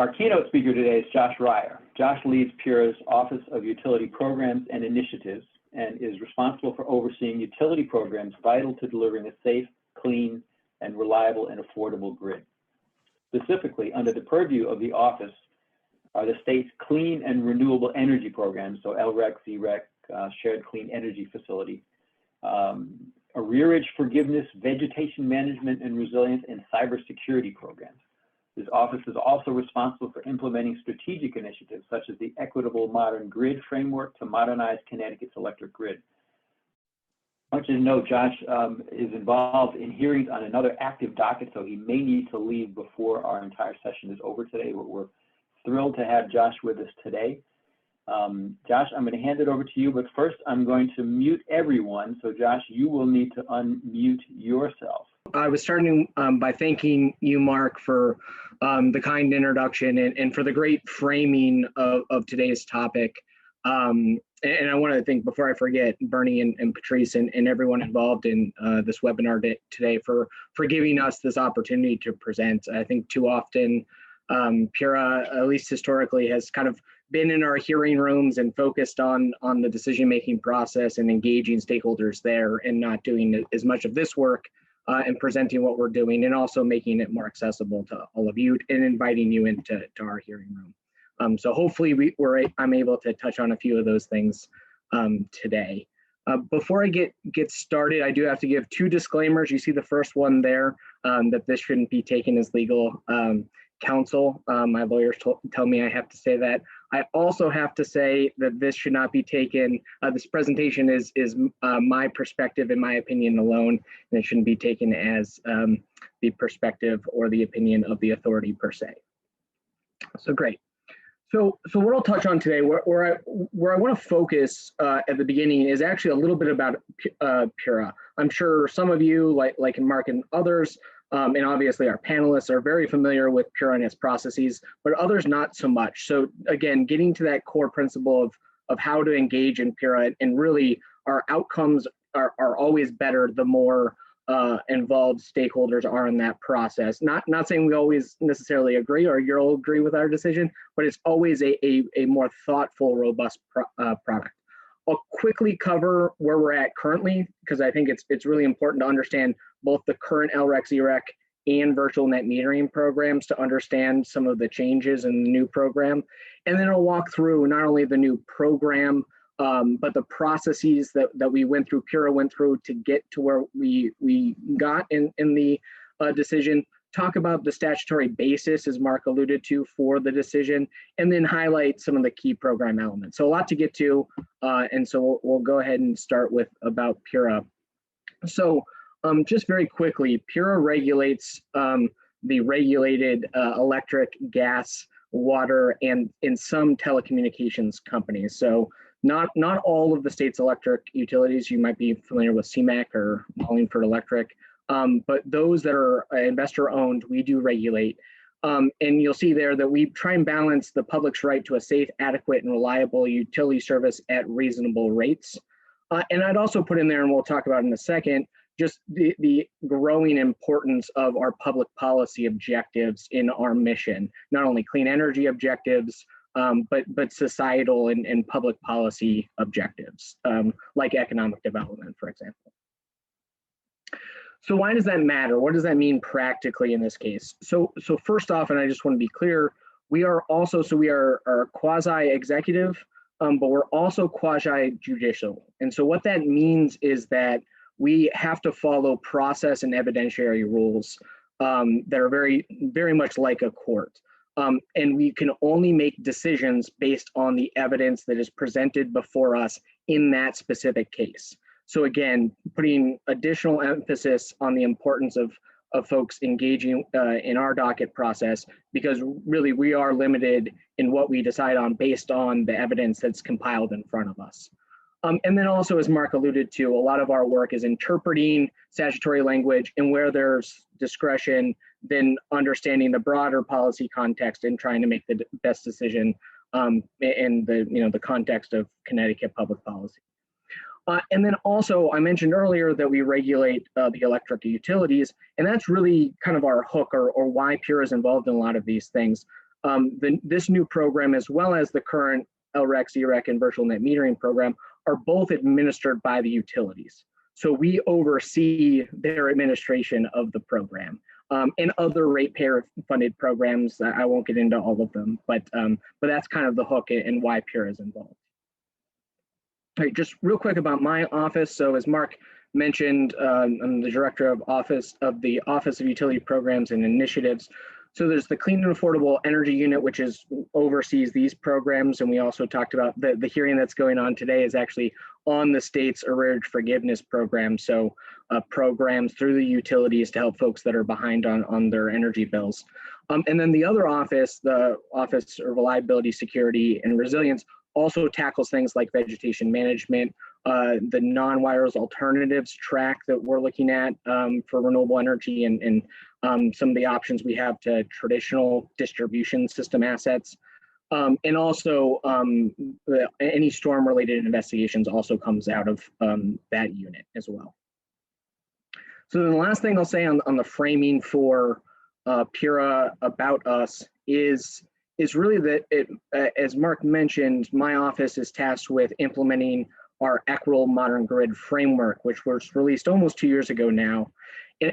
Our keynote speaker today is Josh Ryor. Josh leads PURA's Office of Utility Programs and Initiatives and is responsible for overseeing utility programs vital to delivering a safe, clean, and reliable and affordable grid. Specifically, under the purview of the office are the state's clean and renewable energy programs, so LREC, ZREC, Shared Clean Energy Facility, arrearage forgiveness, vegetation management and resilience, and cybersecurity programs. This office is also responsible for implementing strategic initiatives such as the Equitable Modern Grid Framework to modernize Connecticut's electric grid. I want you to know Josh is involved in hearings on another active docket, so he may need to leave before our entire session is over today. We're thrilled to have Josh with us today. Josh, I'm going to hand it over to you, but first I'm going to mute everyone. So Josh, you will need to unmute yourself. I was starting by thanking you, Mark, for the kind introduction and for the great framing of today's topic. And I want to thank, before I forget, Bernie and Patrice and everyone involved in this webinar today for giving us this opportunity to present. I think too often PURA, at least historically, has kind of been in our hearing rooms and focused on the decision-making process and engaging stakeholders there and not doing as much of this work and presenting what we're doing and also making it more accessible to all of you and inviting you into our hearing room. So hopefully I'm able to touch on a few of those things today. Before I get started, I do have to give two disclaimers. You see the first one there, that this shouldn't be taken as legal counsel. My lawyers tell me I have to say that. I also have to say that this should not be taken, this presentation is my perspective and my opinion alone, and it shouldn't be taken as the perspective or the opinion of the authority per se. So great. So what I'll touch on today, where I want to focus at the beginning is actually a little bit about PURA. I'm sure some of you, like Mark and others, and obviously our panelists are very familiar with PURA and its processes, but others not so much. So again, getting to that core principle of how to engage in PURA, and really our outcomes are always better the more involved stakeholders are in that process. Not saying we always necessarily agree or you'll agree with our decision, but it's always a more thoughtful, robust product. I'll quickly cover where we're at currently, because I think it's really important to understand both the current LREC, ZREC, and virtual net metering programs to understand some of the changes in the new program. And then I'll walk through not only the new program, but the processes that we went through, PURA went through to get to where we got in the decision, talk about the statutory basis, as Mark alluded to, for the decision, and then highlight some of the key program elements. So a lot to get to, and so we'll go ahead and start with about PURA. So just very quickly, PURA regulates the regulated electric, gas, water, and in some telecommunications companies. So not all of the state's electric utilities. You might be familiar with CMAC or Wallingford Electric, but those that are investor owned, we do regulate. And you'll see there that we try and balance the public's right to a safe, adequate, and reliable utility service at reasonable rates. And I'd also put in there, and we'll talk about in a second, just the growing importance of our public policy objectives in our mission, not only clean energy objectives, but societal and public policy objectives, like economic development, for example. So why does that matter? What does that mean practically in this case? So first off, and I just want to be clear, we are also, we are quasi-executive, but we're also quasi-judicial. And so what that means is that we have to follow process and evidentiary rules that are very, very much like a court. And we can only make decisions based on the evidence that is presented before us in that specific case. So again, putting additional emphasis on the importance of folks engaging in our docket process, because really we are limited in what we decide on based on the evidence that's compiled in front of us. And then also, as Mark alluded to, a lot of our work is interpreting statutory language, and where there's discretion, then understanding the broader policy context and trying to make the best decision in the context of Connecticut public policy. And then also, I mentioned earlier that we regulate the electric utilities, and that's really kind of our hook or why PURA is involved in a lot of these things. This new program, as well as the current LREC, ZREC, and virtual net metering program, are both administered by the utilities. So we oversee their administration of the program, and other ratepayer funded programs. I won't get into all of them, but that's kind of the hook and why PURA is involved. All right, just real quick about my office. So as Mark mentioned, I'm the director of the Office of Utility Programs and Initiatives. So there's the Clean and Affordable Energy Unit, which oversees these programs. And we also talked about the hearing that's going on today is actually on the state's arrearage forgiveness program. So programs through the utilities to help folks that are behind on their energy bills. And then the other office, the Office of Reliability, Security, and Resilience, also tackles things like vegetation management, the non-wires alternatives track that we're looking at for renewable energy, and some of the options we have to traditional distribution system assets. And also any storm-related investigations also comes out of that unit as well. So then the last thing I'll say on the framing for PURA about us is really that as Mark mentioned, my office is tasked with implementing our Equitable Modern Grid framework, which was released almost 2 years ago now.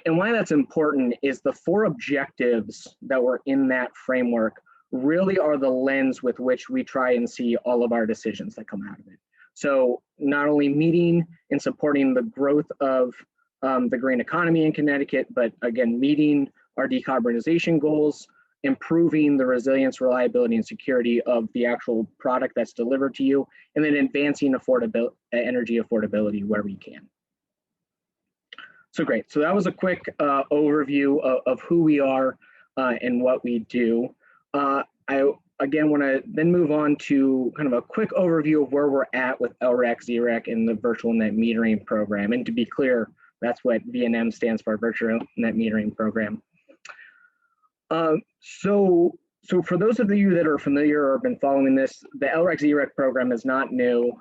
And why that's important is the 4 objectives that were in that framework really are the lens with which we try and see all of our decisions that come out of it. So not only meeting and supporting the growth of the green economy in Connecticut, but again, meeting our decarbonization goals, improving the resilience, reliability, and security of the actual product that's delivered to you, and then advancing energy affordability where we can. So great. So that was a quick overview of who we are and what we do. I again want to then move on to kind of a quick overview of where we're at with LREC, ZREC, and the virtual net metering program. And to be clear, that's what VNM stands for, virtual net metering program. So for those of you that are familiar or have been following this, the LREC ZREC program is not new.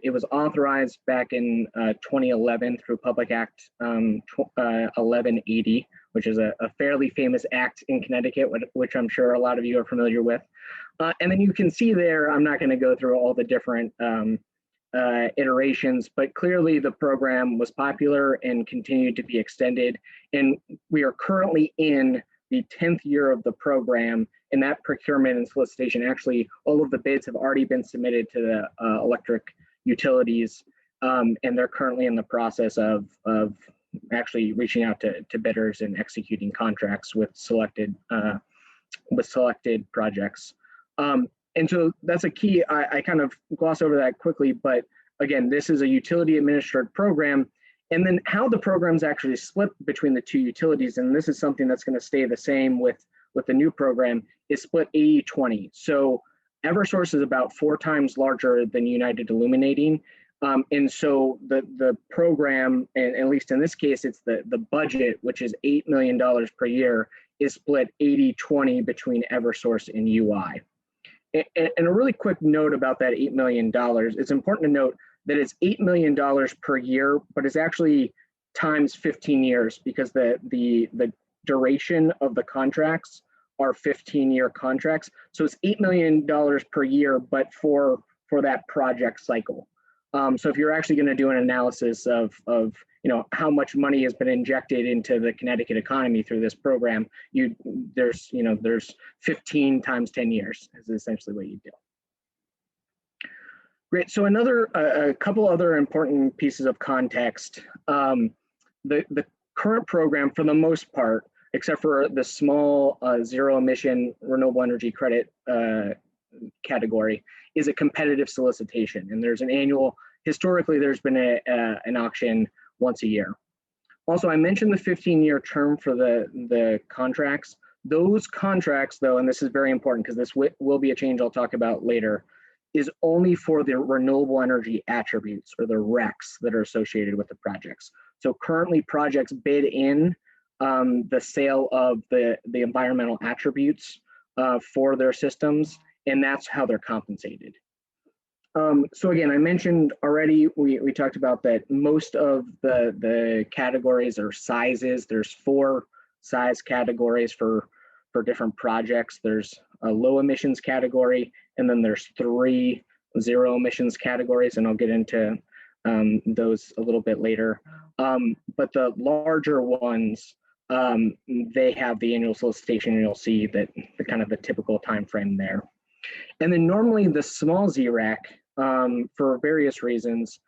It was authorized back in 2011 through Public Act 1180, which is a fairly famous act in Connecticut, which I'm sure a lot of you are familiar with. And then you can see there, I'm not going to go through all the different iterations, but clearly the program was popular and continued to be extended. And we are currently in the 10th year of the program, and that procurement and solicitation, actually all of the bids have already been submitted to the electric utilities, and they're currently in the process of actually reaching out to bidders and executing contracts with selected projects. And so that's a key. I kind of gloss over that quickly, but again, this is a utility administered program. And then how the programs actually split between the two utilities, and this is something that's going to stay the same with the new program, is split 80-20. So Eversource is about 4 times larger than United Illuminating. And so the program, and at least in this case, it's the budget, which is $8 million per year, is split 80-20 between Eversource and UI. And a really quick note about that $8 million, it's important to note that it's $8 million per year, but it's actually times 15 years because the duration of the contracts are 15-year contracts. So it's $8 million per year, but for that project cycle. So if you're actually going to do an analysis of how much money has been injected into the Connecticut economy through this program, there's 15 times 10 years is essentially what you do. Great. So a couple other important pieces of context. The current program, for the most part, except for the small zero emission renewable energy credit category, is a competitive solicitation. And there's an annual, historically, there's been an auction once a year. Also, I mentioned the 15-year term for the contracts. Those contracts, though, and this is very important because this will be a change I'll talk about later, is only for the renewable energy attributes, or the RECs, that are associated with the projects. So currently projects bid in the sale of the environmental attributes for their systems, and that's how they're compensated. So again, I mentioned already, we talked about that most of the categories are sizes. There's 4 size categories for different projects. There's low emissions category, and then there's 3 zero emissions categories, and I'll get into those a little bit later. But the larger ones, they have the annual solicitation, and you'll see that the kind of the typical time frame there. And then normally the small ZREC, for various reasons,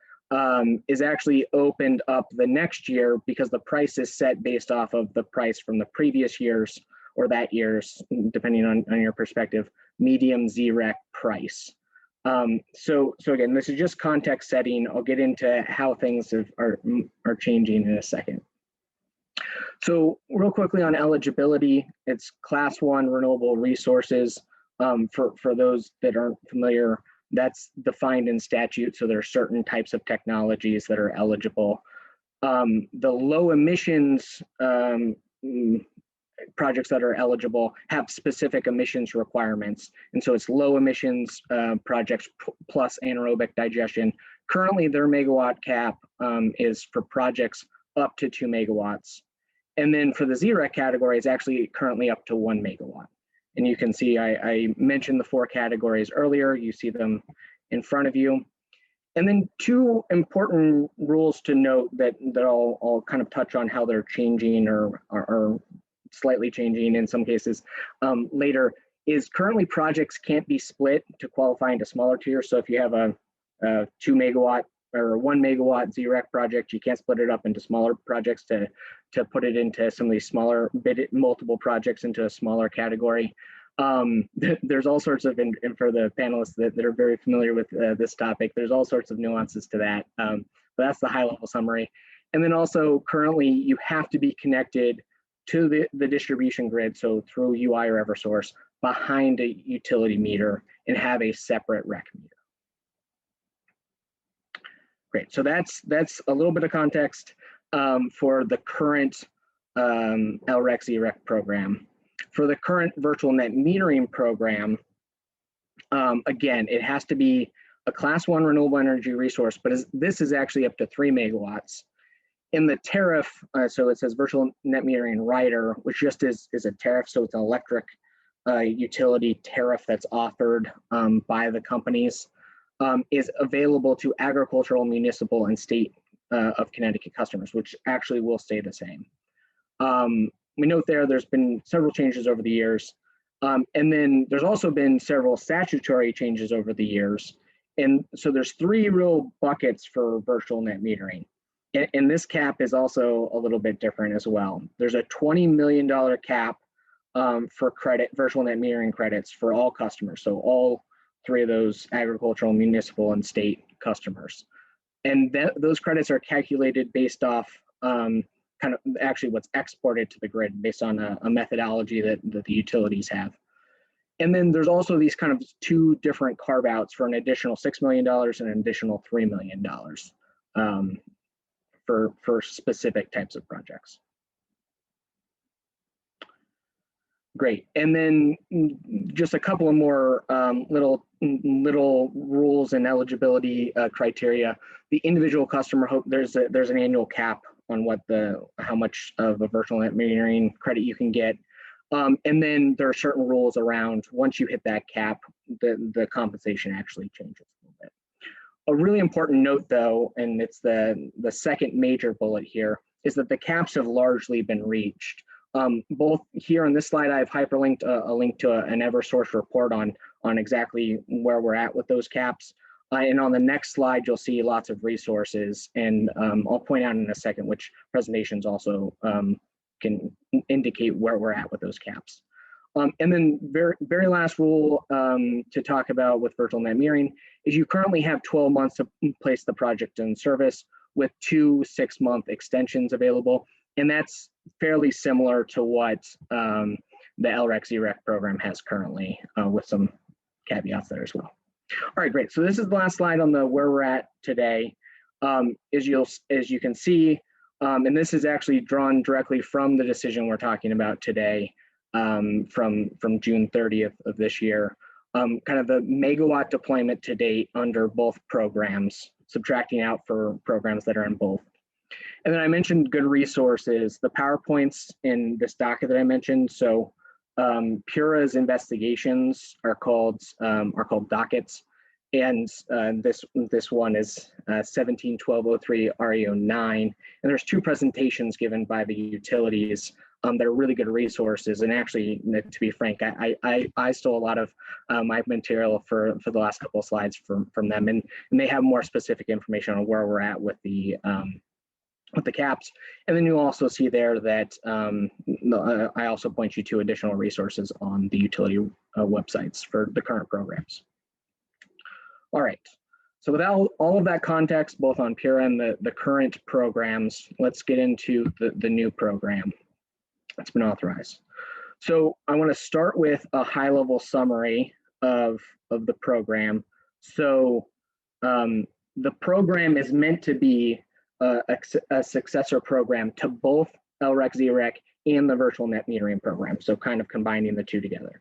is actually opened up the next year because the price is set based off of the price from the previous year's or that year's, depending on your perspective, medium ZREC price. So again, this is just context setting. I'll get into how things are changing in a second. So real quickly on eligibility, it's Class 1 renewable resources. For those that aren't familiar, that's defined in statute. So there are certain types of technologies that are eligible. The low emissions projects that are eligible have specific emissions requirements. And so it's low emissions projects plus anaerobic digestion. Currently their megawatt cap is for projects up to 2 megawatts. And then for the ZREC category, it's actually currently up to 1 megawatt. And you can see I mentioned the 4 categories earlier. You see them in front of you. And then 2 important rules to note that I'll kind of touch on how they're changing or slightly changing in some cases later, is currently projects can't be split to qualify into smaller tiers. So if you have a 2 megawatt or 1 megawatt ZREC project, you can't split it up into smaller projects to put it into some of these smaller multiple projects into a smaller category. There's all sorts of, and for the panelists that are very familiar with this topic, there's all sorts of nuances to that. But that's the high level summary. And then also currently you have to be connected to the distribution grid, so through UI or Eversource, behind a utility meter and have a separate REC meter. Great, so that's a little bit of context for the current LREC ZREC program. For the current virtual net metering program, again, it has to be a Class 1 renewable energy resource, but this is actually up to 3 megawatts. In the tariff, so it says virtual net metering rider, which just is a tariff, so it's an electric utility tariff that's offered by the companies, is available to agricultural, municipal, and state of Connecticut customers, which actually will stay the same. We note there's been several changes over the years, and then there's also been several statutory changes over the years. And so there's 3 real buckets for virtual net metering. And this cap is also a little bit different as well. There's a $20 million cap for virtual net metering credits for all customers. So all 3 of those agricultural, municipal, and state customers. And those credits are calculated based off kind of actually what's exported to the grid based on a methodology that the utilities have. And then there's also these kind of 2 different carve outs for an additional $6 million and an additional $3 million. For specific types of projects. Great, and then just a couple of more little rules and eligibility criteria. The individual customer, there's an annual cap on how much of a virtual net metering credit you can get, and then there are certain rules around once you hit that cap, the compensation actually changes a little bit. A really important note though, and it's the second major bullet here, is that the caps have largely been reached. Both here on this slide, I've hyperlinked a link to an Eversource report on exactly where we're at with those caps. And on the next slide, you'll see lots of resources. And I'll point out in a second which presentations also can indicate where we're at with those caps. And then very last rule to talk about with virtual net metering is you currently have 12 months to place the project in service with 2 6-month extensions available. And that's fairly similar to what the LREC ZREC program has currently with some caveats there as well. All right, great. So this is the last slide on where we're at today. As you can see, and this is actually drawn directly from the decision we're talking about today, from June 30th of this year, kind of the megawatt deployment to date under both programs, subtracting out for programs that are in both. And then I mentioned good resources, the PowerPoints in this docket that I mentioned. So PURA's investigations are called dockets, and this one is 17-1203 REO 9, and there's 2 presentations given by the utilities that are really good resources. And actually, to be frank, I stole a lot of my material for the last couple of slides from them, and they have more specific information on where we're at with the caps. And then you'll also see there that I also point you to additional resources on the utility websites for the current programs. All right, so without all of that context, both on PURA and the current programs, let's get into the new program that's been authorized. So I want to start with a high-level summary of the program. So the program is meant to be a successor program to both LREC, ZREC, and the virtual net metering program, so kind of combining the 2 together.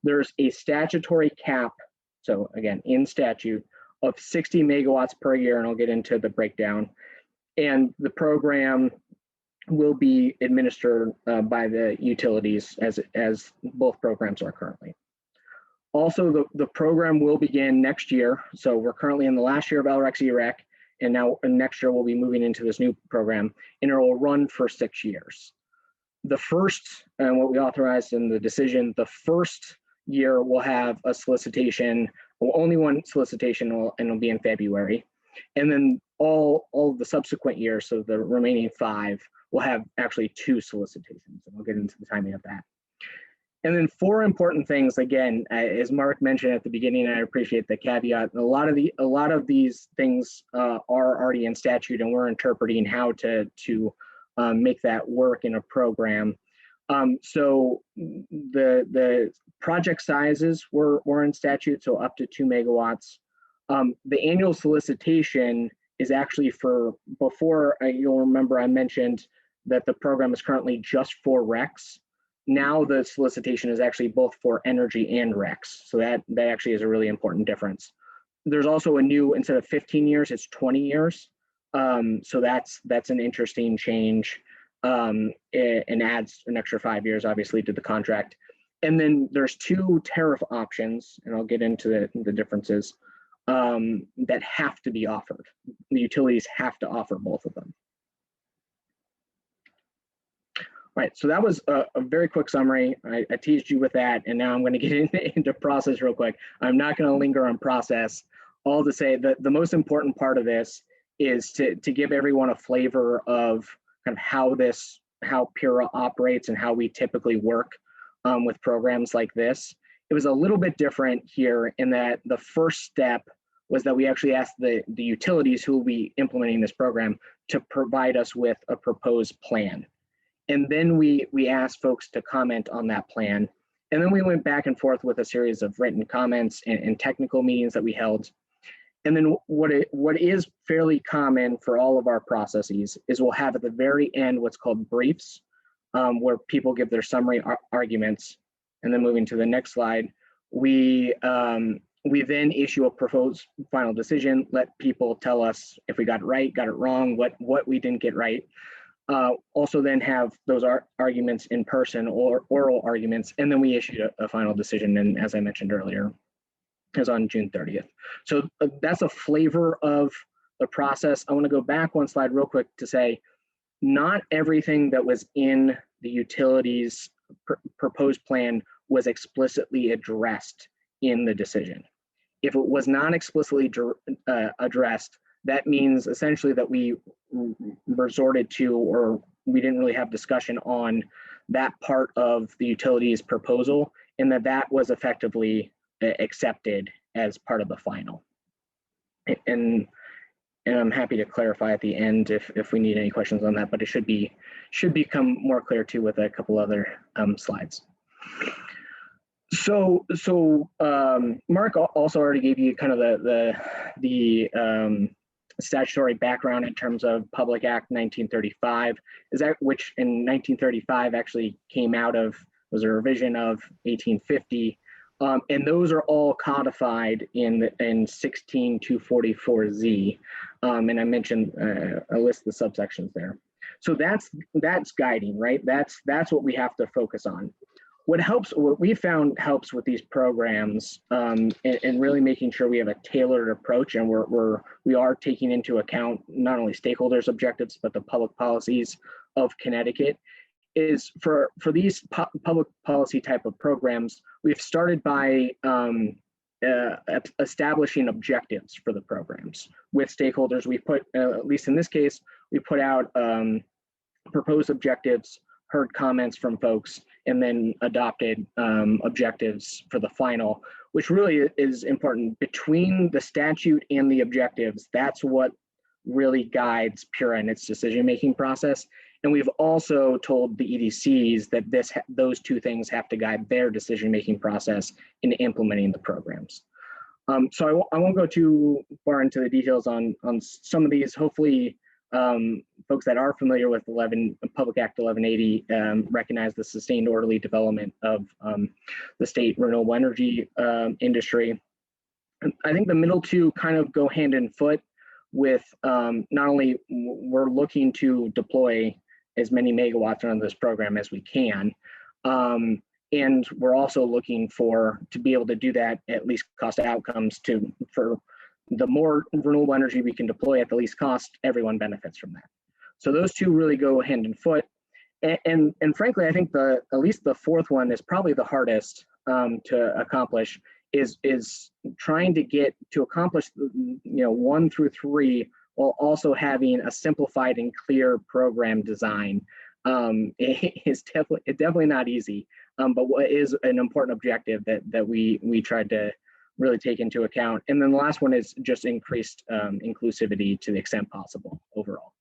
There's a statutory cap, so again, in statute, of 60 megawatts per year, and I'll get into the breakdown. And the program will be administered by the utilities as both programs are currently. Also, the program will begin next year. So we're currently in the last year of LREC, ZREC, and now next year we'll be moving into this new program, and it will run for 6 years. The first, and what we authorized in the decision, the first year we'll have a solicitation, well, only one solicitation, and it'll be in February. And then all of the subsequent years, so the remaining 5, will have actually 2 solicitations, and we'll get into the timing of that. And then 4 important things, again, as Mark mentioned at the beginning, I appreciate the caveat. A lot of these things are already in statute, and we're interpreting how to make that work in a program. So the project sizes were in statute, so up to 2 megawatts. The annual solicitation is actually for, before, you'll remember I mentioned that the program is currently just for RECs. Now the solicitation is actually both for energy and RECs. So that actually is a really important difference. There's also a new, instead of 15 years, it's 20 years. So that's an interesting change, and adds an extra 5 years, obviously, to the contract. And then there's 2 tariff options, and I'll get into the differences, that have to be offered. The utilities have to offer both of them. All right, so that was a very quick summary. I teased you with that, and now I'm going to get into process real quick. I'm not going to linger on process. All to say that the most important part of this is to give everyone a flavor of kind of how PURA operates and how we typically work with programs like this. It was a little bit different here in that the first step was that we actually asked the utilities who will be implementing this program to provide us with a proposed plan. And then we asked folks to comment on that plan. And then we went back and forth with a series of written comments and technical meetings that we held. And then what is fairly common for all of our processes is we'll have at the very end what's called briefs, where people give their summary arguments. And then moving to the next slide, we then issue a proposed final decision, let people tell us if we got it right, got it wrong, what we didn't get right. Also then have those arguments in person or oral arguments, and then we issued a final decision, and as I mentioned earlier, is on June 30th. So that's a flavor of the process. I want to go back one slide real quick to say, not everything that was in the utilities proposed plan was explicitly addressed in the decision. If it was not explicitly addressed, that means essentially that we resorted to, or we didn't really have discussion on that part of the utilities proposal, and that was effectively accepted as part of the final. And I'm happy to clarify at the end if we need any questions on that, but it should become more clear too with a couple other slides. So Mark also already gave you kind of the statutory background in terms of Public Act 1935, which in 1935 actually came out of, was a revision of 1850. And those are all codified in 16244Z. And I mentioned, I list the subsections there. So that's guiding, right? That's what we have to focus on. what we found helps with these programs, and really making sure we have a tailored approach, and we are taking into account not only stakeholders' objectives, but the public policies of Connecticut, is for these public policy type of programs, we've started by establishing objectives for the programs with stakeholders. We put, at least in this case, we put out proposed objectives, heard comments from folks, and then adopted objectives for the final, which really is important. Between the statute and the objectives, that's what really guides PURA in its decision-making process. And we've also told the EDCs that those two things have to guide their decision-making process in implementing the programs. So I won't go too far into the details on some of these. Hopefully, folks that are familiar with Public Act 1180 recognize the sustained orderly development of the state renewable energy industry. I think the middle two kind of go hand in foot with not only we're looking to deploy as many megawatts on this program as we can, and we're also looking to be able to do that at least cost outcomes for the more renewable energy we can deploy at the least cost, everyone benefits from that. So those two really go hand in foot. And frankly, I think at least the fourth one is probably the hardest to accomplish, is trying to accomplish 1 through 3 while also having a simplified and clear program design. It's definitely not easy, but what is an important objective that we tried to really take into account. And then the last one is just increased inclusivity to the extent possible overall.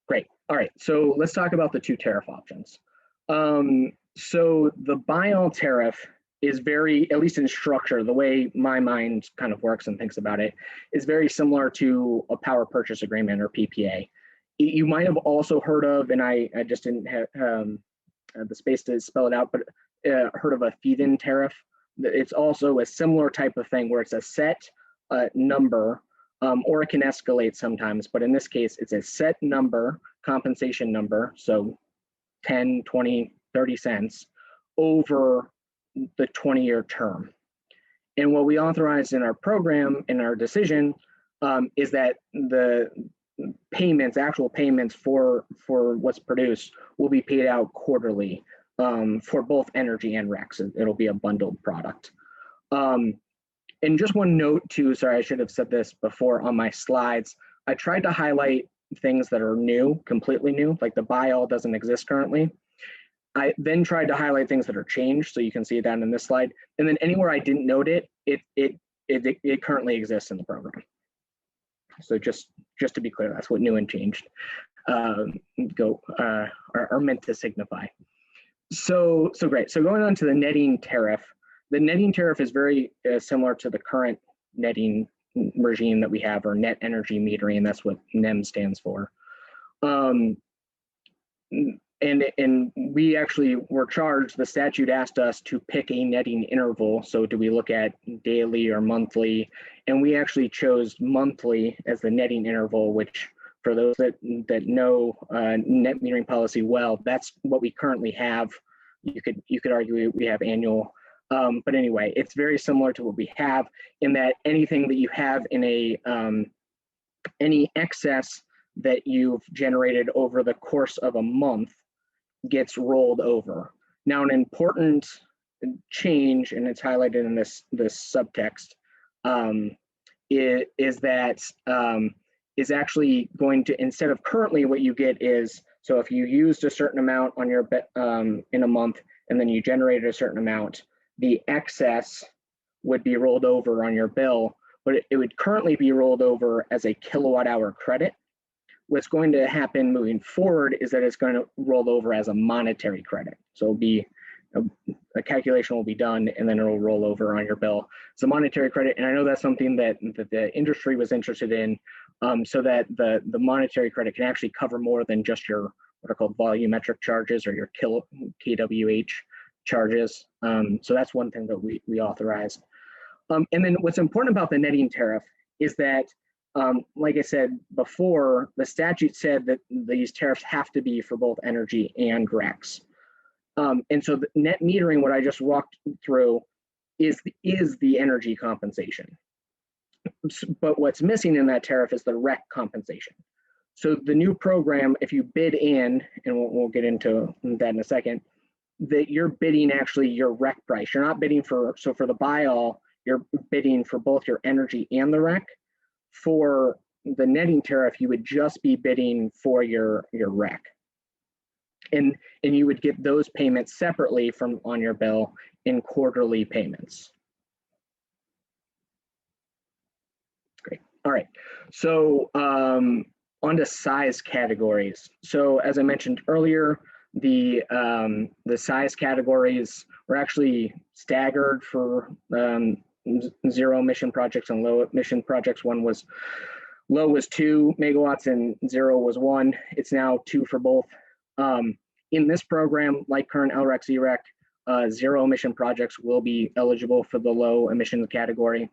Great. All right, so let's talk about the two tariff options. So the buy-all tariff is very, at least in structure, the way my mind kind of works and thinks about it, is very similar to a power purchase agreement or PPA. You might have also heard of, and I just didn't have the space to spell it out, but heard of a feed-in tariff. It's also a similar type of thing where it's a set number, or it can escalate sometimes, but in this case, it's a set number, compensation number, so 10, 20, 30 cents over the 20-year term. And what we authorized in our program, in our decision, is that the payments, actual payments for what's produced will be paid out quarterly for both energy and RECs. It'll be a bundled product. And just one note too, sorry, I should have said this before on my slides. I tried to highlight things that are new, completely new, like the buy-all doesn't exist currently. I then tried to highlight things that are changed, so you can see it down in this slide. And then anywhere I didn't note it, it currently exists in the program. So just to be clear, that's what new and changed are meant to signify. So great. So going on to the netting tariff. The netting tariff is very similar to the current netting regime that we have, or net energy metering. That's what NEM stands for. And we actually were charged, the statute asked us to pick a netting interval. So do we look at daily or monthly? And we actually chose monthly as the netting interval, which for those that know net metering policy well, that's what we currently have. You could argue we have annual, but anyway, it's very similar to what we have in that anything that you have in any excess that you've generated over the course of a month gets rolled over. Now, an important change, and it's highlighted in this subtext, is actually going to, instead of currently what you get is, so if you used a certain amount on your in a month and then you generated a certain amount, the excess would be rolled over on your bill, but it would currently be rolled over as a kilowatt hour credit. What's going to happen moving forward is that it's going to roll over as a monetary credit. So it'll be a calculation will be done, and then it'll roll over on your bill. It's a monetary credit, and I know that's something that the industry was interested in, so that the monetary credit can actually cover more than just your what are called volumetric charges or your kWh charges. So that's one thing that we authorized. And then what's important about the netting tariff is that, like I said before, the statute said that these tariffs have to be for both energy and RECs. And so the net metering, what I just walked through, is the energy compensation. But what's missing in that tariff is the REC compensation. So the new program, if you bid in, and we'll get into that in a second, that you're bidding actually your REC price. You're not bidding for, so for the buy all, you're bidding for both your energy and the REC. For the netting tariff, you would just be bidding for your REC. And you would get those payments separately from on your bill in quarterly payments. Great. All right. So on to size categories. So as I mentioned earlier, the size categories were actually staggered for zero emission projects and low emission projects. Low was 2 megawatts and zero was 1. It's now 2 for both. In this program, like current LREC, ZREC, zero emission projects will be eligible for the low emissions category.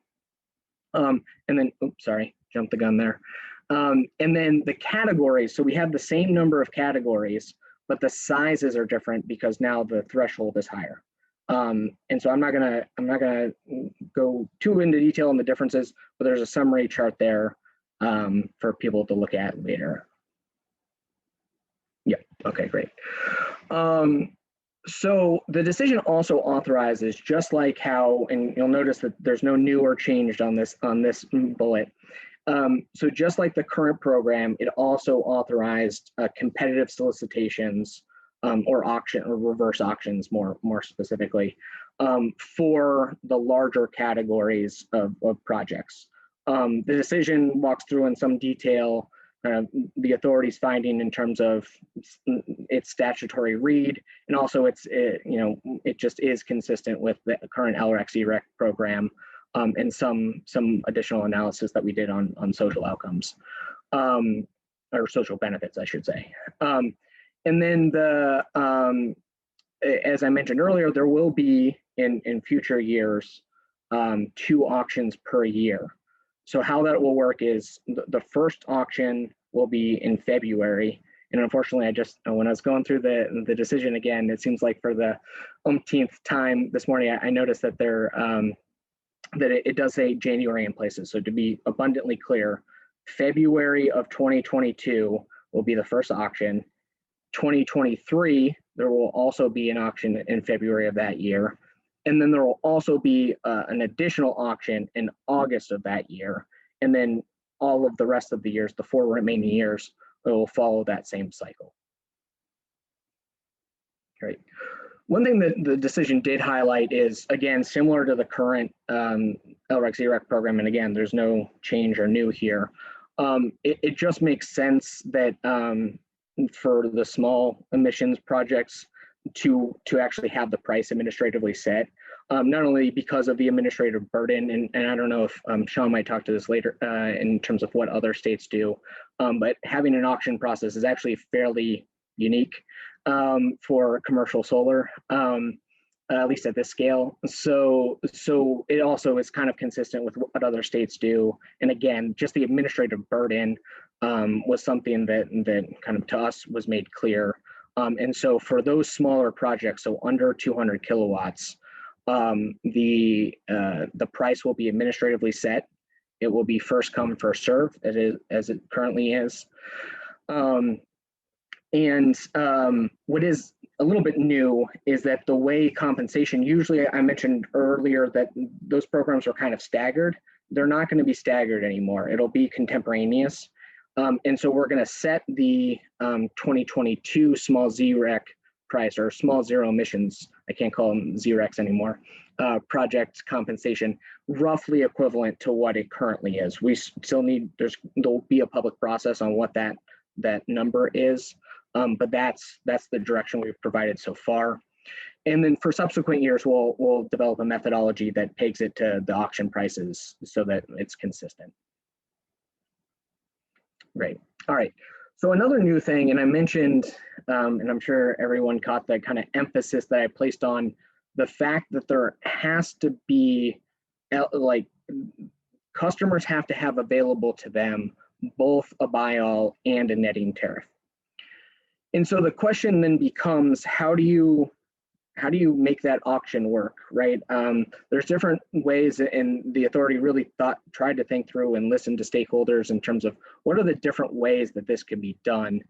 And then, oops, sorry, jumped the gun there. And then the categories, so we have the same number of categories, but the sizes are different because now the threshold is higher. And so I'm not gonna go too into detail on the differences, but there's a summary chart there for people to look at later. Yeah, okay, great. So the decision also authorizes, just like how, and you'll notice that there's no new or changed on this bullet. So just like the current program, it also authorized competitive solicitations or auction or reverse auctions more specifically for the larger categories of projects. The decision walks through in some detail the authority's finding in terms of its statutory read, and also it just is consistent with the current LREC ZREC program and some additional analysis that we did on social outcomes or social benefits, I should say. And then as I mentioned earlier, there will be in future years 2 auctions per year. So how that will work is the first auction will be in February. And unfortunately, when I was going through the decision again, it seems like for the umpteenth time this morning, I noticed that it does say January in places. So to be abundantly clear, February of 2022 will be the first auction. 2023, there will also be an auction in February of that year. And then there will also be an additional auction in August of that year. And then all of the rest of the years, the 4 remaining years, will follow that same cycle. Great. One thing that the decision did highlight is, again, similar to the current LREC ZREC program, and again, there's no change or new here. It just makes sense that for the small emissions projects to actually have the price administratively set, not only because of the administrative burden, and I don't know if Sean might talk to this later in terms of what other states do, but having an auction process is actually fairly unique for commercial solar, at least at this scale. So it also is kind of consistent with what other states do. And again, just the administrative burden was something that kind of to us was made clear. And so for those smaller projects, so under 200 kilowatts, the price will be administratively set. It will be first come, first serve, as it currently is. And what is a little bit new is that the way compensation, usually I mentioned earlier that those programs are kind of staggered. They're not going to be staggered anymore. It'll be contemporaneous. And so we're going to set the 2022 small ZREC price, or small zero emissions, I can't call them ZRECs anymore, project compensation, roughly equivalent to what it currently is. We still need, there'll be a public process on what that number is, but that's the direction we've provided so far. And then for subsequent years, we'll develop a methodology that pegs it to the auction prices so that it's consistent. Great. All right. So another new thing, and I mentioned, and I'm sure everyone caught the kind of emphasis that I placed on the fact that there has to be, like, customers have to have available to them both a buy-all and a netting tariff. And so the question then becomes, how do you how do you make that auction work, right? There's different ways, and the authority really tried to think through and listen to stakeholders in terms of what are the different ways that this can be done.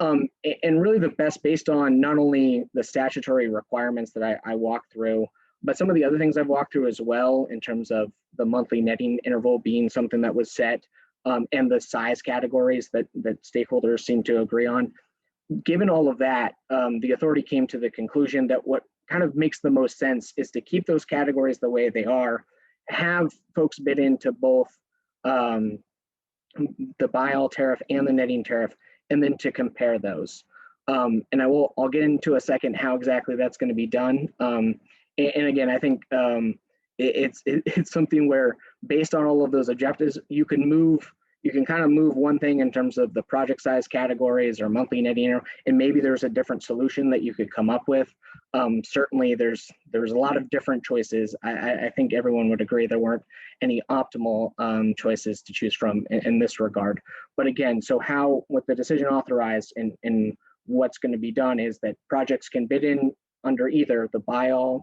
And really the best, based on not only the statutory requirements that I walked through, but some of the other things I've walked through as well, in terms of the monthly netting interval being something that was set, and the size categories that stakeholders seem to agree on. Given all of that, the authority came to the conclusion that what kind of makes the most sense is to keep those categories the way they are, have folks bid into both the buy-all tariff and the netting tariff, and then to compare those. And I'll get into a second how exactly that's going to be done. And again, I think it's something where, based on all of those objectives, you can kind of move one thing in terms of the project size categories or monthly netting, and maybe there's a different solution that you could come up with. Certainly there's a lot of different choices. I think everyone would agree there weren't any optimal choices to choose from in this regard. But again, so what the decision authorized and what's going to be done is that projects can bid in under either the buy-all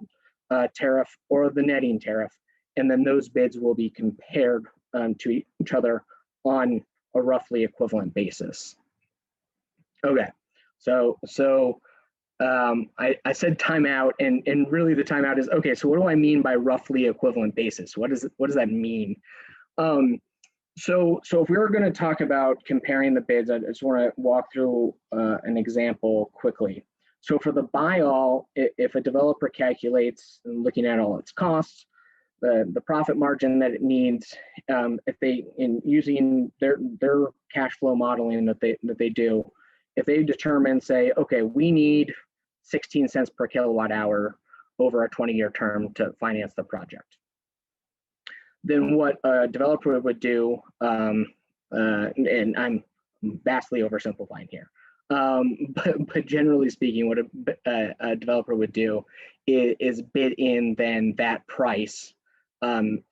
tariff or the netting tariff, and then those bids will be compared to each other on a roughly equivalent basis. Okay, so I said timeout, and really the timeout is, okay, so what do I mean by roughly equivalent basis? What does that mean? So if we were going to talk about comparing the bids, I just want to walk through an example quickly. So for the buy-all, if a developer calculates, looking at all its costs, the profit margin that it needs, if they, in using their cash flow modeling that they do, if they determine, say, okay, we need 16 cents per kilowatt hour over a 20-year term to finance the project, then what a developer would do, and I'm vastly oversimplifying here, but generally speaking, what a developer would do is bid in then that price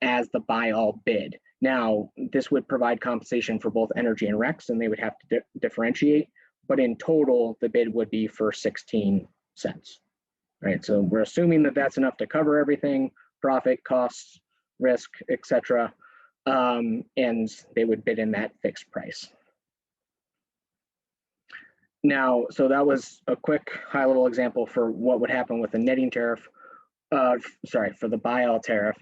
as the buy-all bid. Now, this would provide compensation for both energy and RECs, and they would have to differentiate, but in total, the bid would be for 16 cents, right? So we're assuming that that's enough to cover everything, profit, costs, risk, etc., and they would bid in that fixed price. Now, so that was a quick high-level example for what would happen with the netting tariff, for the buy-all tariff.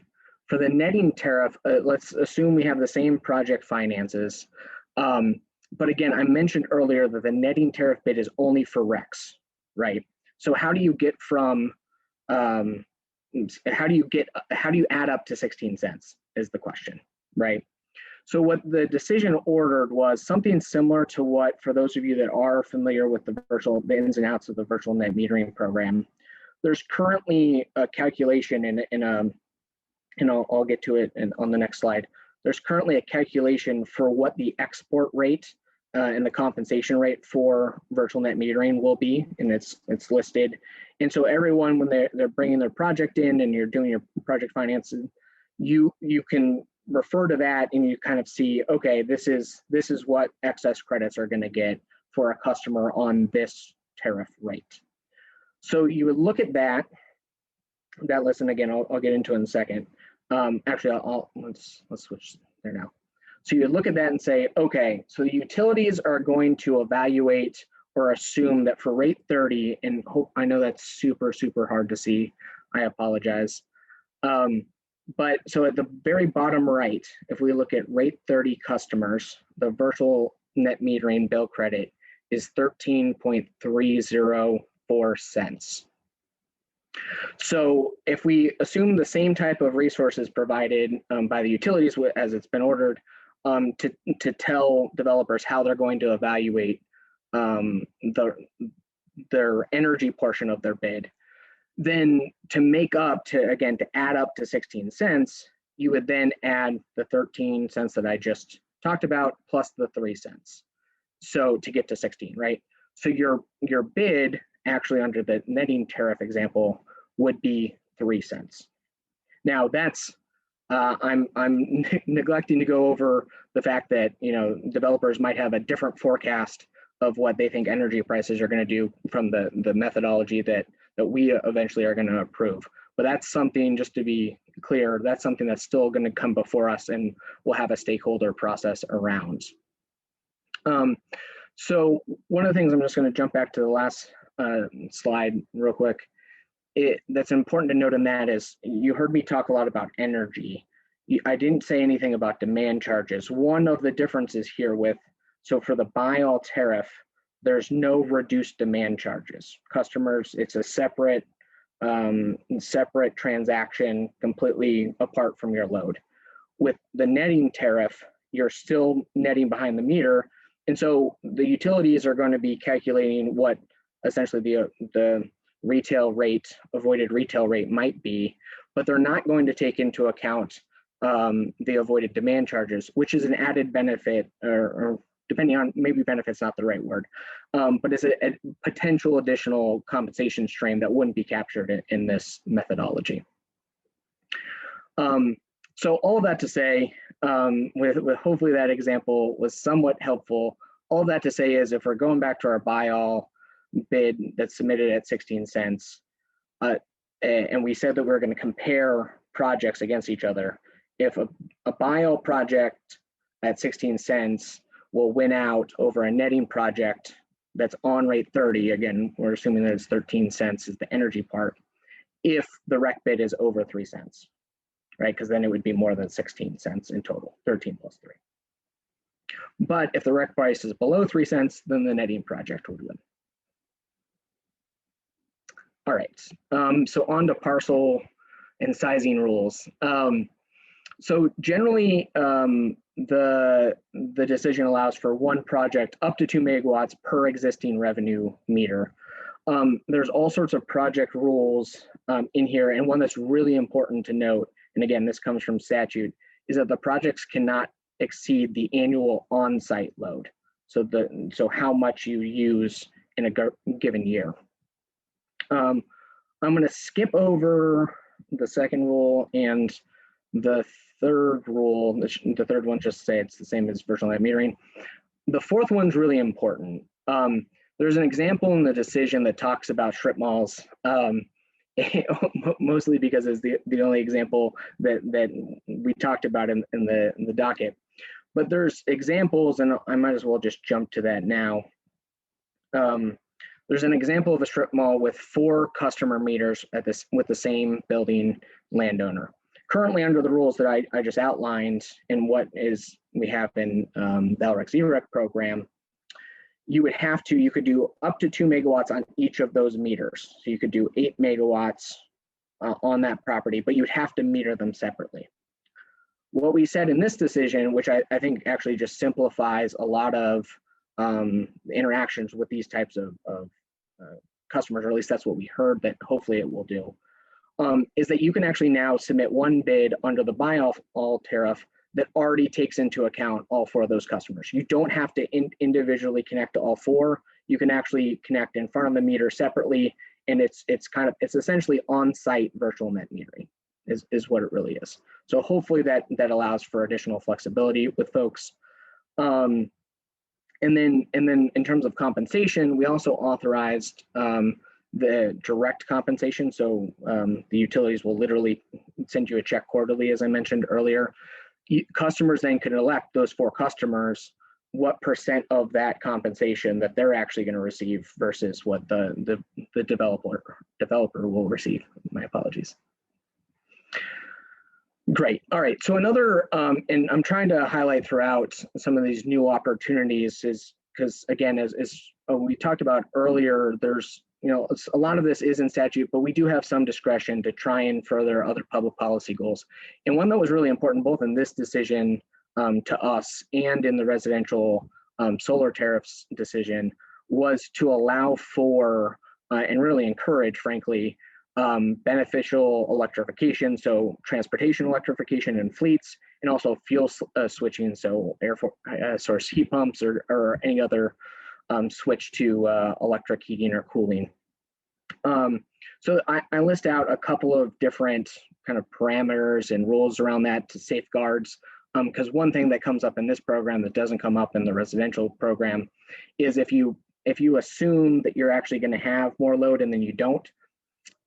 For the netting tariff, let's assume we have the same project finances. But again, I mentioned earlier that the netting tariff bid is only for RECs, right? So how do you get from, how do you add up to 16 cents is the question, right? So what the decision ordered was something similar to what, for those of you that are familiar with the ins and outs of the virtual net metering program, there's currently a calculation and I'll get to it on the next slide. There's currently a calculation for what the export rate and the compensation rate for virtual net metering will be, and it's listed. And so everyone, when they're bringing their project in and you're doing your project financing, you can refer to that and you kind of see, okay, this is what excess credits are going to get for a customer on this tariff rate. So you would look at that list, and again, I'll get into it in a second. Actually, let's switch there now. So you would look at that and say, okay, so the utilities are going to evaluate or assume that for rate 30, and I know that's super, super hard to see, I apologize. But so at the very bottom right, if we look at rate 30 customers, the virtual net metering bill credit is 13.304 cents. So if we assume the same type of resources provided by the utilities as it's been ordered, to tell developers how they're going to evaluate their energy portion of their bid, then to add up to 16 cents, you would then add the 13 cents that I just talked about plus the 3 cents. So to get to 16, right? So your bid actually under the netting tariff example would be 3 cents. Now that's, I'm neglecting to go over the fact that, developers might have a different forecast of what they think energy prices are going to do from the methodology that that we eventually are going to approve. But that's something, just to be clear, that's something that's still going to come before us, and we'll have a stakeholder process around. So one of the things, I'm just going to jump back to the last slide real quick. That's important to note in that is, you heard me talk a lot about energy. I didn't say anything about demand charges. One of the differences here so for the buy all tariff, there's no reduced demand charges. Customers, it's a separate transaction completely apart from your load. With the netting tariff, you're still netting behind the meter. And so the utilities are going to be calculating what essentially the retail rate, avoided retail rate might be, but they're not going to take into account the avoided demand charges, which is an added benefit, or depending on, maybe benefit's not the right word, but it's a potential additional compensation stream that wouldn't be captured in this methodology. So all that to say, with hopefully that example was somewhat helpful. All that to say is, if we're going back to our buy all bid that's submitted at 16 cents, and we said that we're going to compare projects against each other, if a buy all project at 16 cents will win out over a netting project that's on rate 30, again, we're assuming that it's 13 cents is the energy part, if the REC bid is over 3 cents, right? Because then it would be more than 16 cents in total, 13 plus 3. But if the REC price is below 3 cents, then the netting project would win. All right, so on to parcel and sizing rules. So generally, the decision allows for one project up to 2 megawatts per existing revenue meter. There's all sorts of project rules in here, and one that's really important to note, and again, this comes from statute, is that the projects cannot exceed the annual on-site load. So how much you use in a given year. I'm going to skip over the second rule and the third rule. The third one, just say it's the same as virtual net metering. The fourth one's really important. There's an example in the decision that talks about strip malls, mostly because it's the only example that we talked about in the docket. But there's examples, and I might as well just jump to that now. There's an example of a strip mall with 4 customer meters with the same building landowner. Currently, under the rules that I just outlined and what we have in the LREC ZREC program, you could do up to 2 megawatts on each of those meters. So you could do 8 megawatts on that property, but you'd have to meter them separately. What we said in this decision, which I think actually just simplifies a lot of interactions with these types of customers, or at least that's what we heard that hopefully it will do, is that you can actually now submit one bid under the buy all tariff that already takes into account all 4 of those customers. You don't have to individually connect to all 4. You can actually connect in front of the meter separately, and it's essentially on-site virtual net metering is what it really is. So hopefully that allows for additional flexibility with folks. And then in terms of compensation, we also authorized the direct compensation. So the utilities will literally send you a check quarterly, as I mentioned earlier. Customers then can elect, those 4 customers, what % of that compensation that they're actually going to receive versus what the developer will receive. My apologies. Great. All right. So another, and I'm trying to highlight throughout some of these new opportunities is because, again, as we talked about earlier, there's, a lot of this is in statute, but we do have some discretion to try and further other public policy goals. And one that was really important, both in this decision to us and in the residential solar tariffs decision, was to allow for and really encourage, frankly, beneficial electrification, so transportation electrification and fleets, and also fuel switching, so air source heat pumps or any other switch to electric heating or cooling. So I list out a couple of different kind of parameters and rules around that to safeguards, because one thing that comes up in this program that doesn't come up in the residential program is if you assume that you're actually going to have more load and then you don't,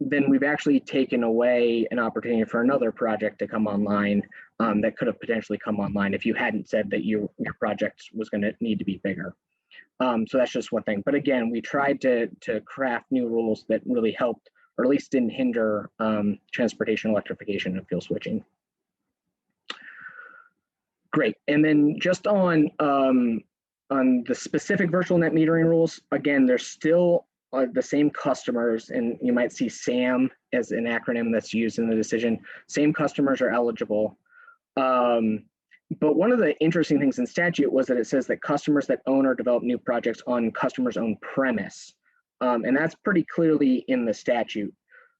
then we've actually taken away an opportunity for another project to come online that could have potentially come online if you hadn't said that your project was going to need to be bigger. So that's just one thing. But again, we tried to craft new rules that really helped, or at least didn't hinder transportation electrification and fuel switching. Great. And then just on the specific virtual net metering rules, again, there's still the same customers, and you might see SAM as an acronym that's used in the decision. Same customers are eligible. But one of the interesting things in statute was that it says that customers that own or develop new projects on customers' own premise. And that's pretty clearly in the statute.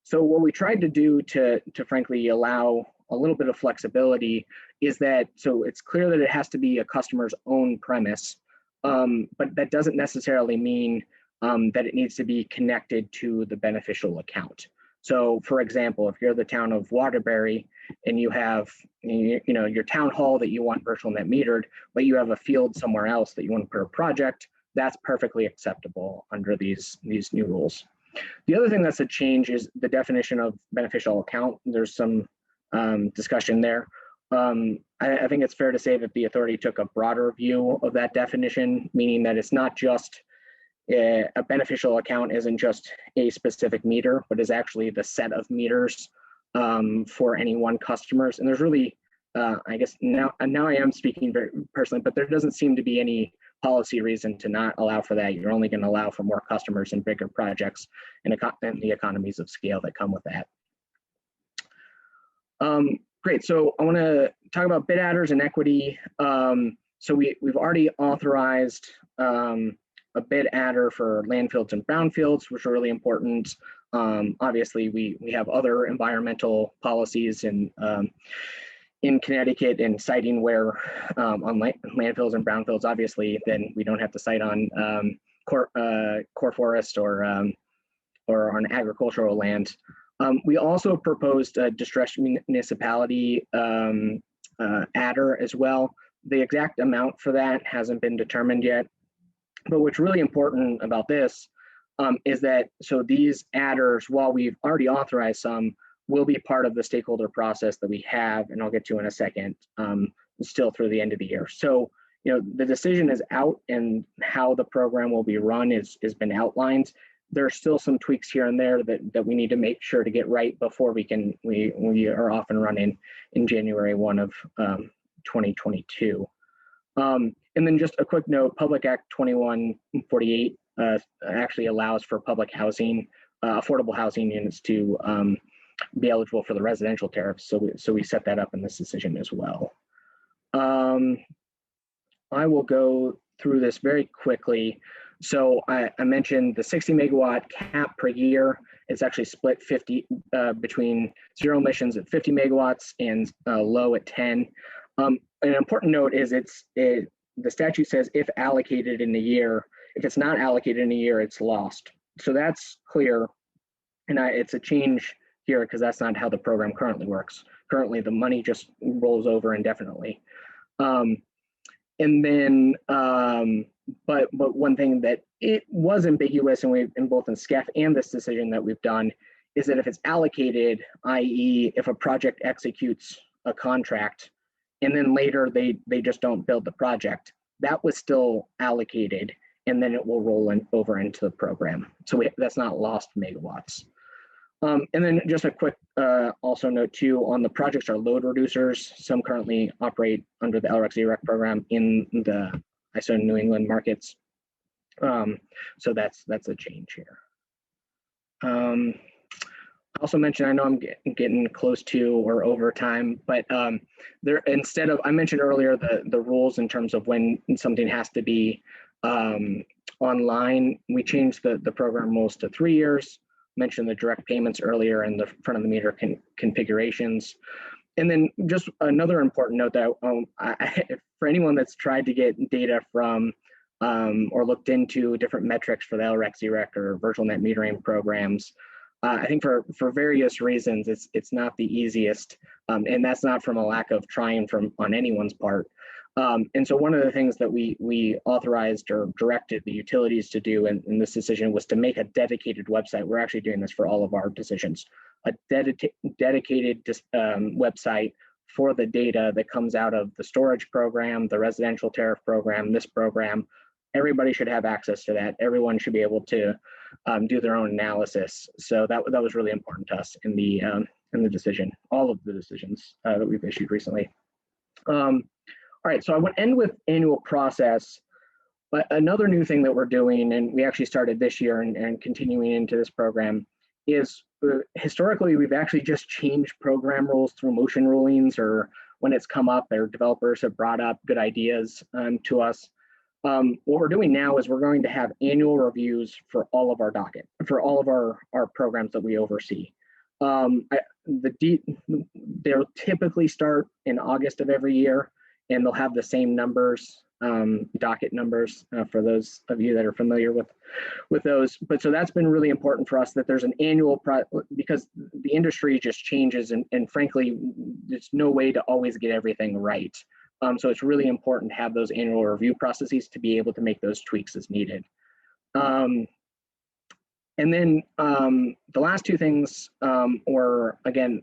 So what we tried to do to frankly allow a little bit of flexibility is that, so it's clear that it has to be a customer's own premise, but that doesn't necessarily mean that it needs to be connected to the beneficial account. So for example, if you're the town of Waterbury and you have your town hall that you want virtual net metered, but you have a field somewhere else that you want to put a project, that's perfectly acceptable under these new rules. The other thing that's a change is the definition of beneficial account. There's some discussion there. I think it's fair to say that the authority took a broader view of that definition, meaning that it's not just a beneficial account isn't just a specific meter, but is actually the set of meters for any one customers. And there's really, I guess now I am speaking very personally, but there doesn't seem to be any policy reason to not allow for that. You're only going to allow for more customers and bigger projects and the economies of scale that come with that. Great, so I want to talk about bid adders and equity. So we've already authorized a bid adder for landfills and brownfields, which are really important. Obviously, we have other environmental policies in Connecticut and citing where on landfills and brownfields, obviously, then we don't have to cite on core forest or on agricultural land. We also proposed a distressed municipality adder as well. The exact amount for that hasn't been determined yet. But what's really important about this is that, so these adders, while we've already authorized some, will be part of the stakeholder process that we have, and I'll get to in a second, still through the end of the year. So, the decision is out and how the program will be run has been outlined. There are still some tweaks here and there that we need to make sure to get right before we are off and running in January 1 of 2022. And then just a quick note, Public Act 2148 actually allows for public housing, affordable housing units to be eligible for the residential tariffs. So we set that up in this decision as well. I will go through this very quickly. So I mentioned the 60 megawatt cap per year. It's actually split 50 between zero emissions at 50 megawatts and low at 10. An important note is the statute says if allocated in a year. If it's not allocated in a year, it's lost. So that's clear, and it's a change here because that's not how the program currently works. Currently, the money just rolls over indefinitely. And then, but one thing that it was ambiguous, and in both in SCEF and this decision that we've done, is that if it's allocated, i.e., if a project executes a contract, and then later they just don't build the project, that was still allocated, and then it will roll over into the program. So that's not lost megawatts. And then just a quick also note too, on the projects are load reducers. Some currently operate under the LREC ZREC program in the ISO New England markets. So that's a change here. Also mentioned, I know I'm getting close to or over time, but there, instead of, I mentioned earlier the rules in terms of when something has to be online, we changed the program rules to 3 years. Mentioned the direct payments earlier and the front of the meter configurations. And then just another important note that for anyone that's tried to get data from or looked into different metrics for the LREC, ZREC, or virtual net metering programs, I think for various reasons, it's not the easiest, and that's not from a lack of trying on anyone's part. And so one of the things that we authorized or directed the utilities to do in this decision was to make a dedicated website. We're actually doing this for all of our decisions, a dedicated website for the data that comes out of the storage program, the residential tariff program, this program. Everybody should have access to that. Everyone should be able to do their own analysis. So that was really important to us in the decision, all of the decisions that we've issued recently. All right, so I would end with annual process. But another new thing that we're doing, and we actually started this year and continuing into this program, is historically we've actually just changed program rules through motion rulings, or when it's come up, their developers have brought up good ideas to us. What we're doing now is we're going to have annual reviews for all of our docket, for all of our programs that we oversee. They'll typically start in August of every year, and they'll have the same numbers, docket numbers, for those of you that are familiar with those. But so that's been really important for us, that there's an annual, because the industry just changes, and frankly, there's no way to always get everything right. So it's really important to have those annual review processes to be able to make those tweaks as needed. And then the last two things were, again,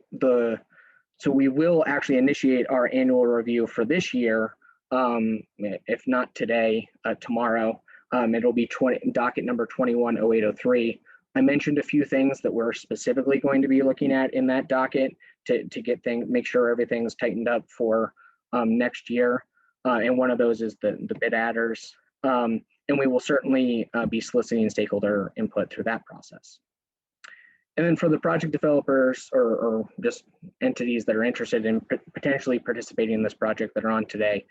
so we will actually initiate our annual review for this year, if not today, tomorrow. It'll be docket number 210803. I mentioned a few things that we're specifically going to be looking at in that docket to make sure everything's tightened up for next year. And one of those is the bid adders. And we will certainly be soliciting stakeholder input through that process. And then for the project developers or just entities that are interested in potentially participating in this project that are on today,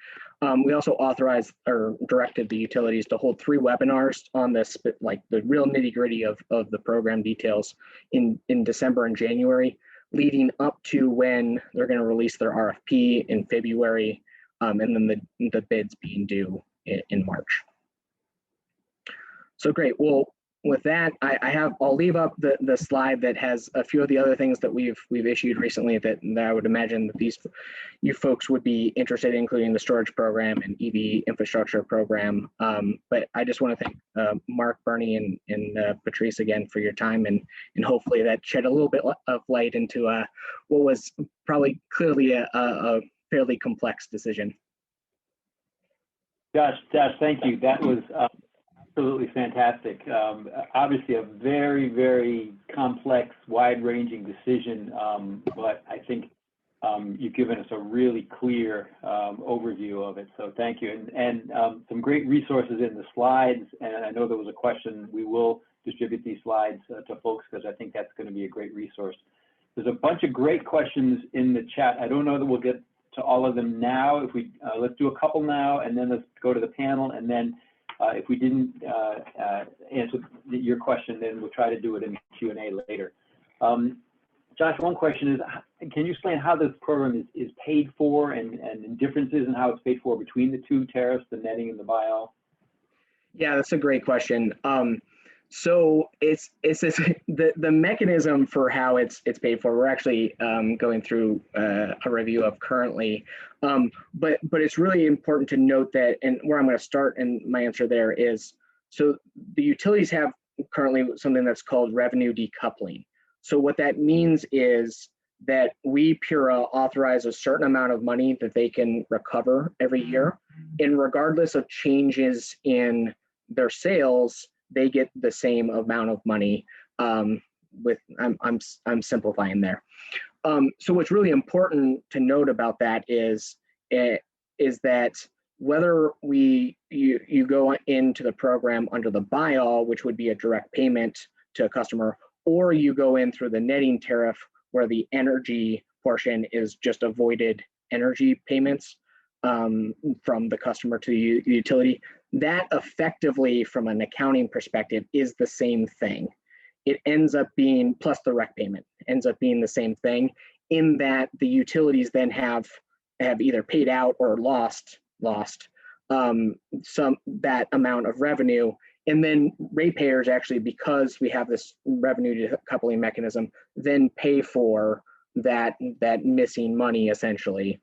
we also authorized or directed the utilities to hold 3 webinars on this, like the real nitty gritty of the program details in December and January, leading up to when they're going to release their RFP in February, and then the bids being due in March. So great. Well, with that, I'll leave up the slide that has a few of the other things that we've issued recently that I would imagine that you folks would be interested in, including the storage program and EV infrastructure program. But I just want to thank Mark, Bernie, and Patrice again for your time, and hopefully that shed a little bit of light into what was probably clearly a fairly complex decision. Josh, thank you. That was absolutely fantastic. Obviously a very, very complex, wide-ranging decision, but I think you've given us a really clear overview of it, so thank you. And some great resources in the slides, and I know there was a question. We will distribute these slides to folks because I think that's going to be a great resource. There's a bunch of great questions in the chat. I don't know that we'll get to all of them now. If we let's do a couple now, and then let's go to the panel, and then if we didn't answer your question, then we'll try to do it in Q&A later. Josh, one question is, can you explain how this program is paid for, and differences in how it's paid for between the 2 tariffs, the netting and the buy-all? Yeah, that's a great question. So it's the mechanism for how it's paid for. We're actually going through a review of currently, but it's really important to note that, and where I'm going to start in my answer there is, so the utilities have currently something that's called revenue decoupling. So what that means is that we, PURA, authorize a certain amount of money that they can recover every year, and regardless of changes in their sales, they get the same amount of money. I'm simplifying there. So what's really important to note about that is that whether you go into the program under the buy-all, which would be a direct payment to a customer, or you go in through the netting tariff, where the energy portion is just avoided energy payments from the customer to the utility, that effectively, from an accounting perspective, is the same thing. It ends up being, plus the REC payment, ends up being the same thing, in that the utilities then have either paid out or lost that amount of revenue, and then ratepayers actually, because we have this revenue decoupling mechanism, then pay for that missing money essentially.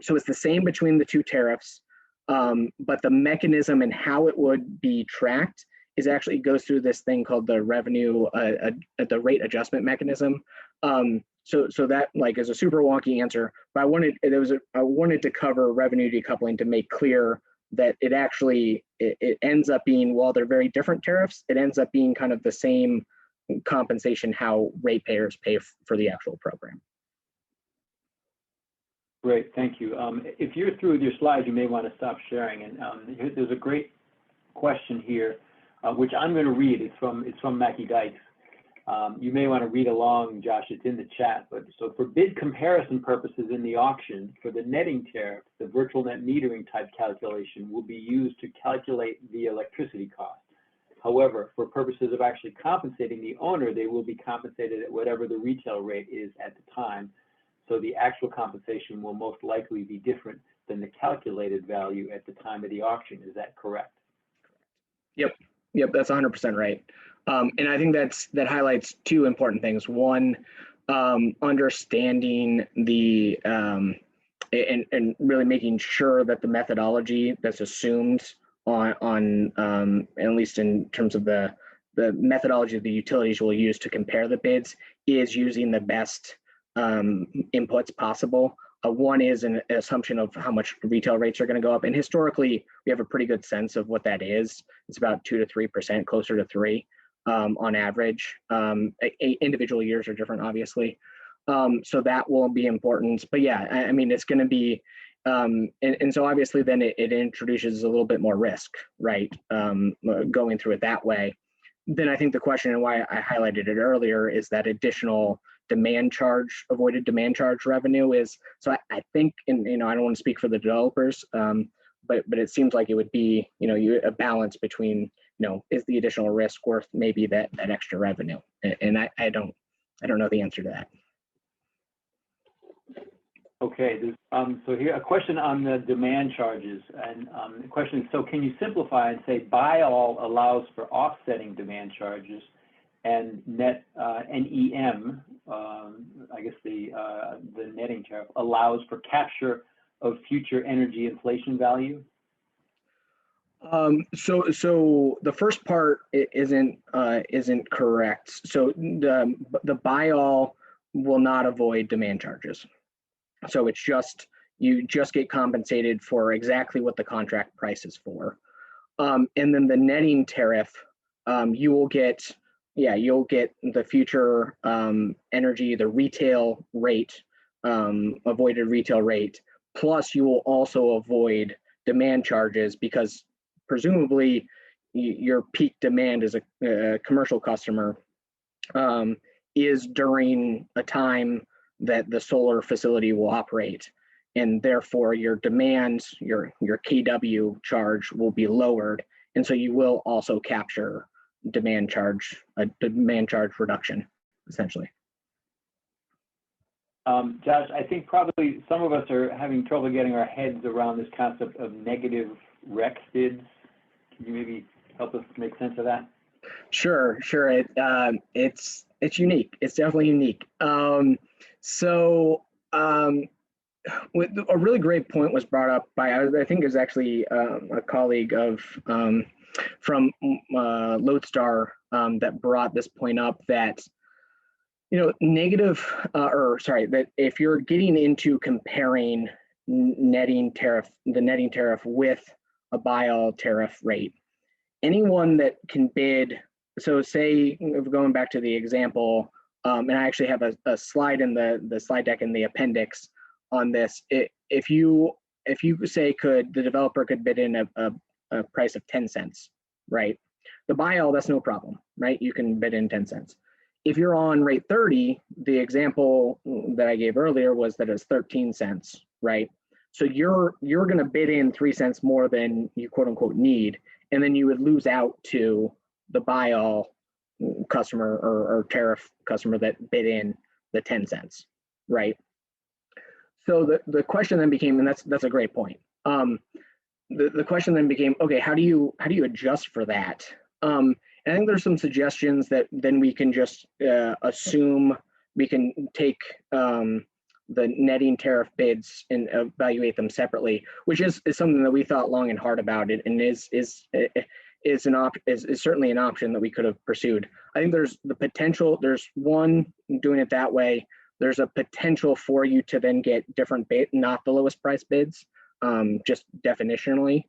So it's the same between the 2 tariffs. But the mechanism and how it would be tracked is actually goes through this thing called the revenue, the rate adjustment mechanism. So that like is a super wonky answer, but I wanted to cover revenue decoupling to make clear that it actually it ends up being, while they're very different tariffs, it ends up being kind of the same compensation how ratepayers pay for the actual program. Great, thank you. If you're through with your slides, you may want to stop sharing. And there's a great question here, which I'm going to read. It's from Mackie Dykes. You may want to read along, Josh. It's in the chat. But so for bid comparison purposes in the auction, for the netting tariff, the virtual net metering type calculation will be used to calculate the electricity cost. However, for purposes of actually compensating the owner, they will be compensated at whatever the retail rate is at the time. So the actual compensation will most likely be different than the calculated value at the time of the auction. Is that correct? Yep, that's 100% right. And I think that highlights two important things. One, understanding the and really making sure that the methodology that's assumed on at least in terms of the methodology the utilities will use to compare the bids is using the best inputs possible. One is an assumption of how much retail rates are going to go up, and historically we have a pretty good sense of what that is. It's about 2 to 3%, closer to 3 on average. Individual years are different, obviously, so that will be important. But yeah, I mean it's going to be, and so obviously then it introduces a little bit more risk, right? Going through it that way. Then I think the question, and why I highlighted it earlier, is that additional demand charge, avoided demand charge revenue is, so I think, and I don't want to speak for the developers, but it seems like it would be, a balance between, is the additional risk worth maybe that extra revenue? And I don't know the answer to that. Okay, so here a question on the demand charges, and the question is, so can you simplify and say buy all allows for offsetting demand charges, and net NEM, I guess the netting tariff allows for capture of future energy inflation value? So the first part isn't correct. So the buy all will not avoid demand charges. So it's just, you just get compensated for exactly what the contract price is for. And then the netting tariff, you'll get the future energy, the retail rate, avoided retail rate, plus you will also avoid demand charges, because presumably your peak demand as a commercial customer is during a time that the solar facility will operate, and therefore your demand, your kW charge will be lowered, and so you will also capture a demand charge reduction, essentially. Josh, I think probably some of us are having trouble getting our heads around this concept of negative REC bids. Can you maybe help us make sense of that? Sure. It's unique. It's definitely unique. So a really great point was brought up by, I think it was actually a colleague of from Lodestar that brought this point up, that that if you're getting into comparing the netting tariff with a buy all tariff rate, anyone that can bid, so say, going back to the example, and I actually have a slide in the slide deck in the appendix on this. If you say the developer could bid in a price of 10 cents, right? The buy all, that's no problem, right? You can bid in 10 cents. If you're on rate 30, the example that I gave earlier was that it's 13 cents, right? So you're going to bid in 3 cents more than you quote unquote need, and then you would lose out to the buy all customer or tariff customer that bid in the 10 cents, right? So the question then became, and that's a great point. The question then became, okay, how do you adjust for that? And I think there's some suggestions that then we can just assume we can take the netting tariff bids and evaluate them separately, which is something that we thought long and hard about it, and is certainly an option that we could have pursued. I think there's the potential. There's one, doing it that way, there's a potential for you to then get different bid, not the lowest price bids, just definitionally.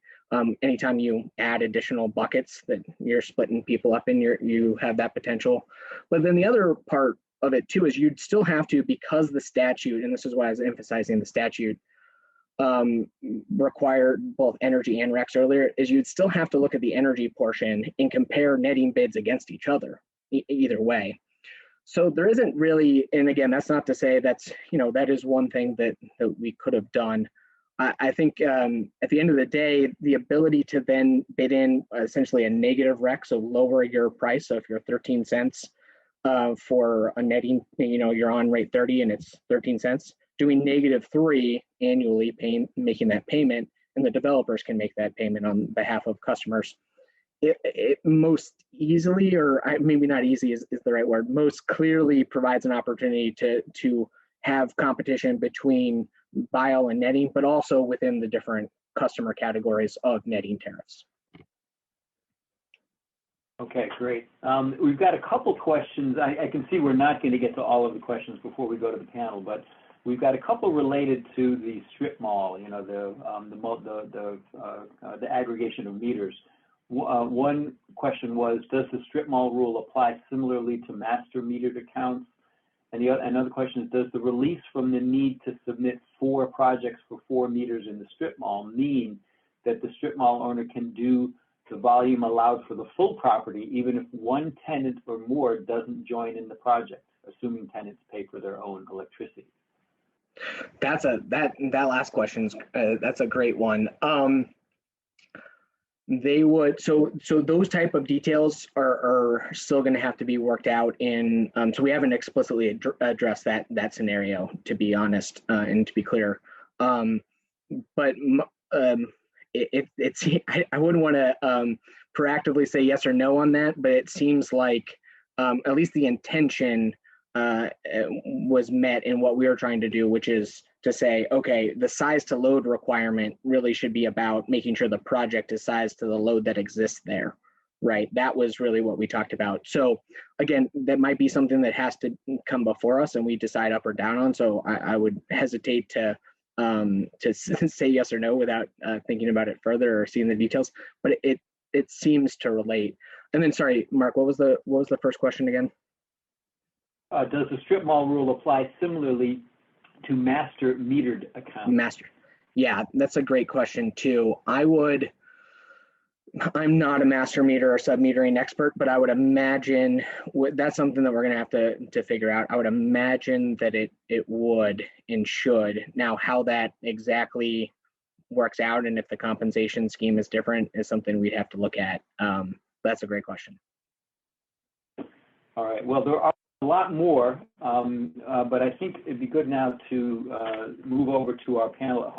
Anytime you add additional buckets that you're splitting people up in, you have that potential. But then the other part of it too is you'd still have to, because the statute, and this is why I was emphasizing the statute, required both energy and RECs earlier, is you'd still have to look at the energy portion and compare netting bids against each other, either way. So there isn't really, and again, that's not to say that's, that is one thing that we could have done. I think at the end of the day, the ability to then bid in essentially a negative REC, so lower your price. So if you're 13 cents for a netting, you're on rate 30 and it's 13 cents, doing -3 annually, making that payment, and the developers can make that payment on behalf of customers. It most easily, or maybe not easy is the right word, most clearly provides an opportunity to have competition between bio and netting, but also within the different customer categories of netting tariffs. Okay, great. We've got a couple questions. I can see we're not going to get to all of the questions before we go to the panel, but we've got a couple related to the strip mall, the aggregation of meters. One question was, does the strip mall rule apply similarly to master metered accounts? And another question is, does the release from the need to submit 4 projects for 4 meters in the strip mall mean that the strip mall owner can do the volume allowed for the full property, even if one tenant or more doesn't join in the project, assuming tenants pay for their own electricity? That last question's that's a great one. They would, so those type of details are still going to have to be worked out in, so we haven't explicitly addressed that scenario, to be honest, and to be clear. But I wouldn't want to proactively say yes or no on that, but it seems like at least the intention was met in what we were trying to do, which is to say, okay, the size to load requirement really should be about making sure the project is sized to the load that exists there, right? That was really what we talked about. So again, that might be something that has to come before us and we decide up or down on. So I would hesitate to say yes or no without thinking about it further or seeing the details, but it seems to relate. And then, sorry, Mark, what was the first question again? Does the strip mall rule apply similarly to master metered accounts? Master. Yeah, that's a great question too. I'm not a master meter or sub-metering expert, but I would imagine that's something that we're going to have to figure out. I would imagine that it would and should. Now, how that exactly works out and if the compensation scheme is different is something we'd have to look at. That's a great question. All right. Well, there are a lot more, but I think it'd be good now to move over to our panel.